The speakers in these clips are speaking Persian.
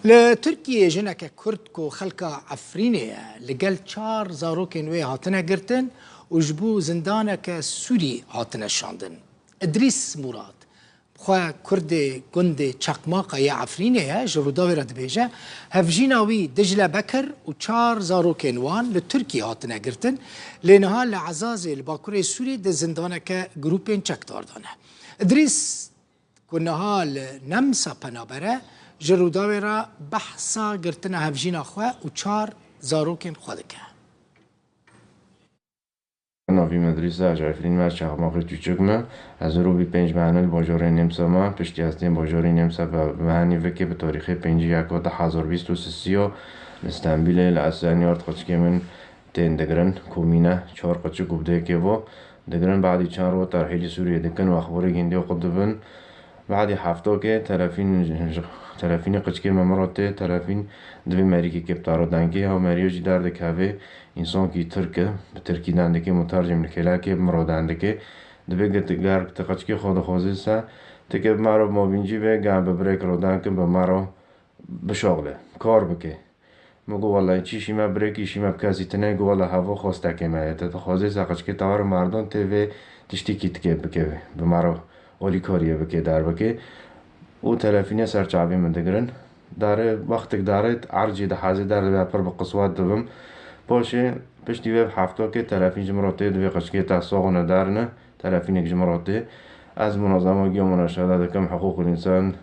لتركيا جنك كرد كو خلقا عفرينية لقل 4 زاروكين وي هاتنا قرتن وجبو زندانك سوري هاتنا شاندن. ادريس مراد بخوا كرد قند چاقماقا يا عفرينية جروداوي رد بيجا هفجيناوي دجلة بكر و 4 زاروكين وان لتركيا هاتنا قرتن لنها لعزازي الباكوري سوري ده زندانك جروبين چاكتار دانه. ادريس كنها لنمسا پنابره جروداوی را بحثا گرتنا هفجینا خواه و 4 زاروکین خواه دکه. ناوی مدرسه عفرین و چاقماق چوچکمه از رو بی 5 معنی باجار نمسا ما پشتی هستیم باجار نمسا و معنی وکی به تاریخ 5 یکات 1023 استنبیل لاسانیارد قچکه من تین دگرن کومینه 4 قچه گبده که و دگرن بعدی چند رو ترحیل سوریه دکن و اخبار گندی و قدبن بعد هفته که تلفین قچکه ممراته تلفین دوی مریکی که بتارو دنگی ها مریوجی درده که انسان کی ترکه به ترکی دنده که مترجم لکلا که مرادنده که دوی گرگ تقچکه خود خوزه سا تکه مرا مابینجی به گم ببرک رو دنگه به مرا بشاغله کار بکه مگو والله چیشی ما بریکی شی ما بکازی تنه گو والله هوا خواسته که مایه خوازه سا قچکه تاور مردان تیوه تشتی کیت که بکه به مرا اولی کاریه بکه در بکه او تلفینه سرچاوی من دگرن داره وقتك دارت عرجي ده حازي داره ده پر بقصوات دوم باشه پشتی ویب هفته که تلفین جمراته دوی قشکی تحصاق ندارنه تلفین جمراته از منظمه گیا مناشده دکم حقوق الانسان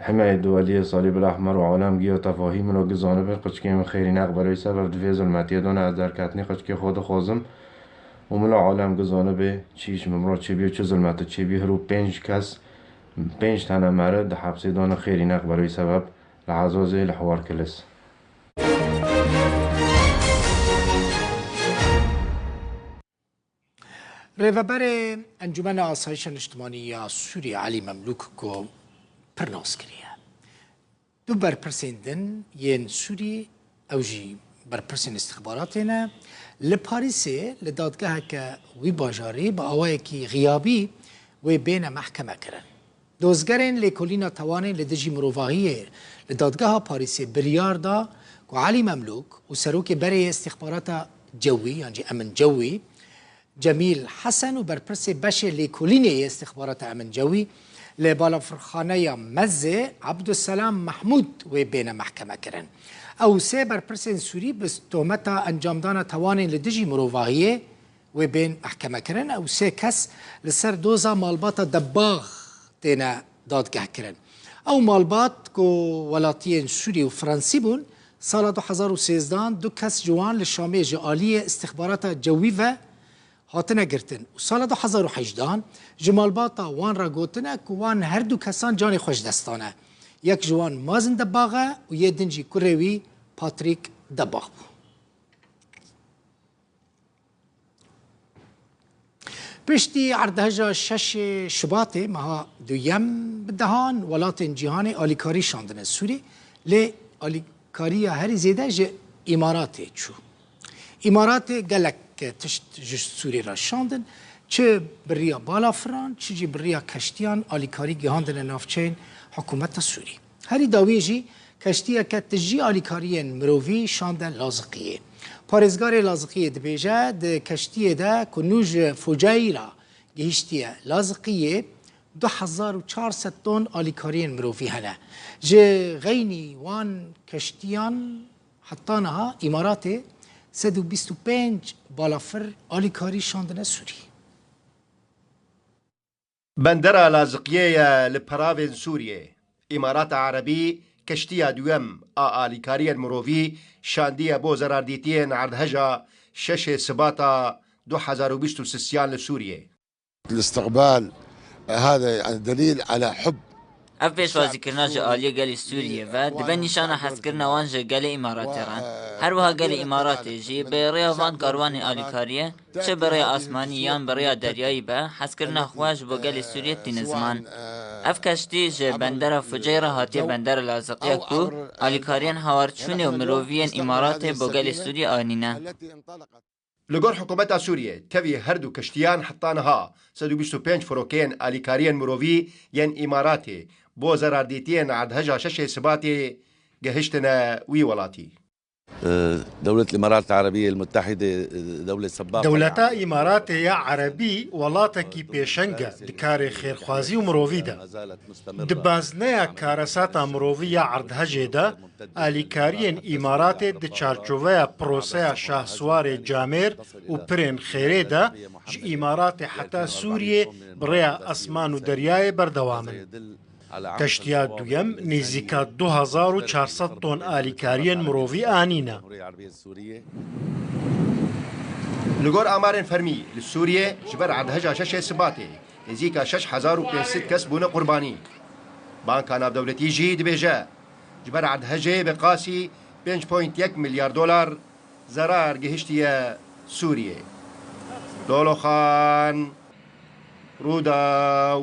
حماية دولية الصليب الأحمر وعالم جيو تفاهيم رو جزانه قشکی من خیری نق برای سبب دوی ظلمتیه دونه از در کتنی قشکی خود خوازم وملا عالم جزانه به چیش ممرات چه بیو چه ظلمت چه بیو رو 5 کس 5 تنه مرد حبسی دانه خیری نق برای سبب لعزازه لحوار کلس ریوبر انجمن آسایش اجتماعی سوریه علی مملوک کو پرناس کریه. دو برپرسیندن ین سوری اوجی برپرسین استخباراتینا لپاریسه لدادگاه که وی باجاری با آوای کی غیابی وی بین محکمه کرن. دوزگرین لکولینا توانین لدجی مروواهیه لدادگاه پاریسه بریار دا که علی مملوک و سروک بری استخبارات جوی یعنی امن جوی جمیل حسن و برپرس بش لیکولینی استخبارات امن جوی لبالافرخانه مزه عبدالسلام محمود و بین محکمه کرن. او سه برپرس سوری بس تهمت انجام دان توانین لدجی مروواهیه و بین محکمه کرن. او سه کس لسر دوزا مالبات دباغ تینا دادگاه کرن. او مالبات کو ولاتین سوری و فرانسی بون سال 2013 دو کس جوان لشامه جعالی استخبارات جوی و هاتنه گرتن و سال 2018 جمالباتا وان را گوتنه که وان هر دو کسان جان خوش دستانه یک جوان مازن دباغه و یه دنجی کوروی پاتریک دباغ بو. پشتی عردهجا 6 شباط مها دویم بدهان ولات جهان آلیکاری شاندن سوری لی آلیکاری هری زیده جه امارات چو امارات گلک تشت جست سوری را شاندن چه بریا بالافران چه جی بریا کشتیان آلیکاری گهاندن نافچین حکومت سوری هری داویجی کشتیه که تجی آلیکاری مرووی شاندن لازقیه پارزگار لازقیه دبیجه ده کشتیه ده کنوج فجایرا گهشتیه لازقیه 2400 تن آلیکاری مرووی هنه جه غینی وان کشتیان حتانها امارات 125 بالافر آلیکاری شاندن سوری. بندر لازقیه لپراوین سوریه امارات عربی کشتیه دویم آلیکاری مرووی شاندیه بو زراردیتین عردهجا 6 سباتا 2023 لسوريا. الاستقبال هذا دليل على حب اف پیشوازی کرنا جه آلیه گل سوریه و دبن نشانه حس کرنا وان جه گل امارات ران هر وها گل امارات جی به ریا وان کاروان آلیکاریه چه برای آسمانی یان برای دریایی به حس کرنا خواج با گل سوریه تین زمان اف کشتی جه بندر فجیره هاتی بندر لازقیه کو آلیکاریان هاورچونه و مرووین امارات با گل سوریه آنینه لگور حکومت سوریه توی هر دو کشتیان حطانها 125 فروکین آلیکارین مرووی ین اماراتی بۆ زەراردیتیان عەردهەژا شەشێ سباتێ گەهشتنە وی وڵاتی. دولة الإمارات العربية المتحدة دولة سباقة دولتا إماراتية عربي ولاتكي بيشنگا دكاري خيرخوازي ومروفيدا دبازنيا كارساتا مروفية عردهجيدا آليكاريين إماراتي دچارچوويا بروسيا شاهسواري جامير وبرين خيريدا ج إماراتي حتى سوريا بريا أسمان ودرياي بردوامن کەشتیا دووەم نزیکە 2400 تۆن ئالیکاریان مرۆڤی ئانینە. لەگۆر ئامارên فەرمی li Sûriyê ji ber erdhêja şeşê Sibatê nêzîka 6500 kes bûne qurbanî. Banka Navdewletî jî dibêje ji ber erdhejê bi qasî 5.1 milyar dolar zerar gihiştiye Sûriyê. Doloxan Rûdaw